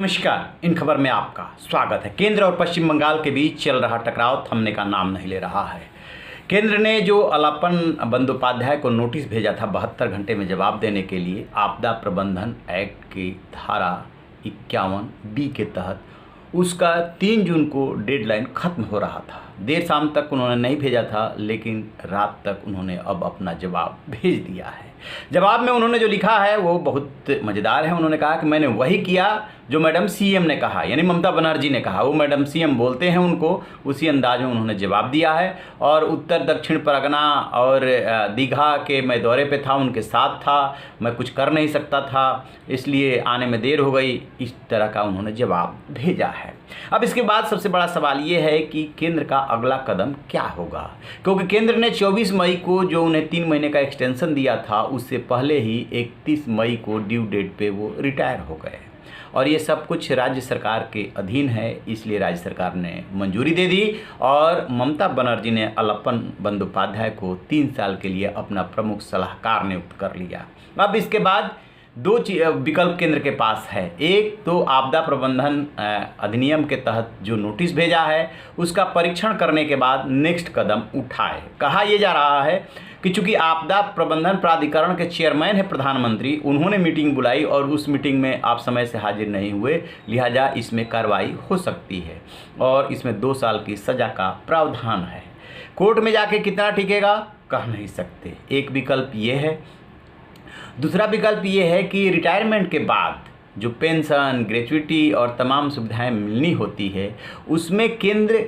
नमस्कार। इन खबर में आपका स्वागत है। केंद्र और पश्चिम बंगाल के बीच चल रहा टकराव थमने का नाम नहीं ले रहा है। केंद्र ने जो अलापन बंदोपाध्याय को नोटिस भेजा था 72 घंटे में जवाब देने के लिए, आपदा प्रबंधन एक्ट की धारा 51B के तहत उसका 3 जून को डेडलाइन खत्म हो रहा था। देर शाम तक उन्होंने नहीं भेजा था, लेकिन रात तक उन्होंने अब अपना जवाब भेज दिया है। जवाब में उन्होंने जो लिखा है वो बहुत मज़ेदार है। उन्होंने कहा कि मैंने वही किया जो मैडम सीएम ने कहा, यानी ममता बनर्जी ने कहा। वो मैडम सीएम बोलते हैं उनको, उसी अंदाज में उन्होंने जवाब दिया है। और उत्तर दक्षिण परगना और दीघा के मैं दौरे पे था, उनके साथ था, मैं कुछ कर नहीं सकता था, इसलिए आने में देर हो गई। इस तरह का उन्होंने जवाब भेजा है। अब इसके बाद सबसे बड़ा सवाल ये है कि केंद्र का अगला कदम क्या होगा, क्योंकि केंद्र ने 24 मई को जो उन्हें 3 महीने का एक्सटेंशन दिया था, उससे पहले ही 31 मई को ड्यू डेट पे वो रिटायर हो गए। और ये सब कुछ राज्य सरकार के अधीन है, इसलिए राज्य सरकार ने मंजूरी दे दी और ममता बनर्जी ने अलापन बंदोपाध्याय को 3 साल के लिए अपना प्रमुख सलाहकार नियुक्त कर लिया। अब इसके बाद 2 विकल्प केंद्र के पास है। एक तो आपदा प्रबंधन अधिनियम के तहत जो नोटिस भेजा है उसका परीक्षण करने के बाद नेक्स्ट कदम उठाए। कहा यह जा रहा है कि चूंकि आपदा प्रबंधन प्राधिकरण के चेयरमैन है प्रधानमंत्री, उन्होंने मीटिंग बुलाई और उस मीटिंग में आप समय से हाजिर नहीं हुए, लिहाजा इसमें कार्रवाई हो सकती है और इसमें 2 साल की सज़ा का प्रावधान है। कोर्ट में जाके कितना टिकेगा कह नहीं सकते। एक विकल्प ये है। दूसरा विकल्प ये है कि रिटायरमेंट के बाद जो पेंशन, ग्रेच्युटी और तमाम सुविधाएं मिलनी होती है, उसमें केंद्र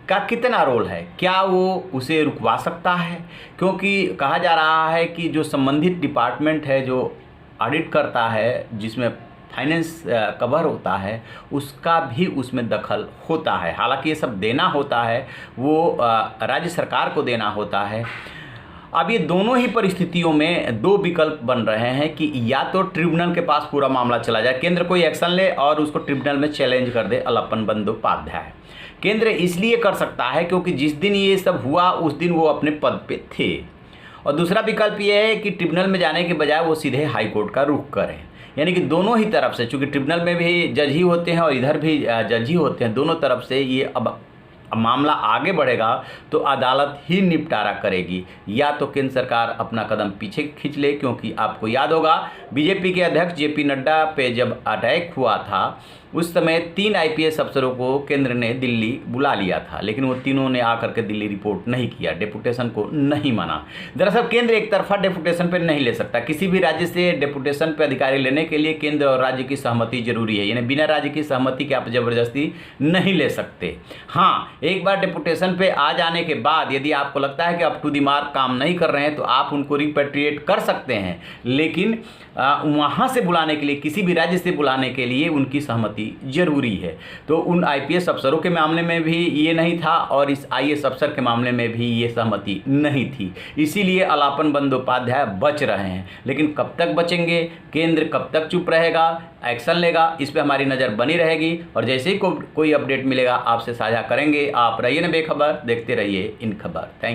का कितना रोल है, क्या वो उसे रुकवा सकता है? क्योंकि कहा जा रहा है कि जो संबंधित डिपार्टमेंट है जो ऑडिट करता है, जिसमें फाइनेंस कवर होता है, उसका भी उसमें दखल होता है। हालांकि ये सब देना होता है, वो राज्य सरकार को देना होता है। अब ये दोनों ही परिस्थितियों में 2 विकल्प बन रहे हैं कि या तो ट्रिब्यूनल के पास पूरा मामला चला जाए, केंद्र कोई एक्शन ले और उसको ट्रिब्यूनल में चैलेंज कर दे अलापन बंदोपाध्याय। केंद्र इसलिए कर सकता है क्योंकि जिस दिन ये सब हुआ उस दिन वो अपने पद पे थे। और दूसरा विकल्प ये है कि ट्रिब्यूनल में जाने के बजाय वो सीधे हाई कोर्ट का रुख करें। यानी कि दोनों ही तरफ से, चूँकि ट्रिब्यूनल में भी जज ही होते हैं और इधर भी जज ही होते हैं, दोनों तरफ से ये अब मामला आगे बढ़ेगा तो अदालत ही निपटारा करेगी। या तो केंद्र सरकार अपना कदम पीछे खींच ले, क्योंकि आपको याद होगा बीजेपी के अध्यक्ष जेपी नड्डा पे जब अटैक हुआ था उस समय 3 आईपीएस अफसरों को केंद्र ने दिल्ली बुला लिया था, लेकिन वो तीनों ने आकर के दिल्ली रिपोर्ट नहीं किया, डेपुटेशन को नहीं माना। दरअसल केंद्र एक तरफा डेपुटेशन पर नहीं ले सकता। किसी भी राज्य से डेपुटेशन पे अधिकारी लेने के लिए केंद्र और राज्य की सहमति जरूरी है, यानी बिना राज्य की सहमति के आप जबरदस्ती नहीं ले सकते। हाँ, एक बार डेपुटेशन पे आ जाने के बाद यदि आपको लगता है कि अप टू द मार्क काम नहीं कर रहे हैं तो आप उनको रिपेट्रिएट कर सकते हैं, लेकिन वहाँ से बुलाने के लिए, किसी भी राज्य से बुलाने के लिए उनकी सहमति जरूरी है। तो उन आईपीएस अफसरों के मामले में भी ये नहीं था और इस आईएएस अफसर के मामले में भी ये सहमति नहीं थी, इसीलिए अलापन बंदोपाध्याय बच रहे हैं। लेकिन कब तक बचेंगे, केंद्र कब तक चुप रहेगा, एक्शन लेगा, इस पर हमारी नज़र बनी रहेगी और जैसे ही कोई अपडेट मिलेगा आपसे साझा करेंगे। आप रहिए ना बेखबर, देखते रहिए इन खबर। Thank you.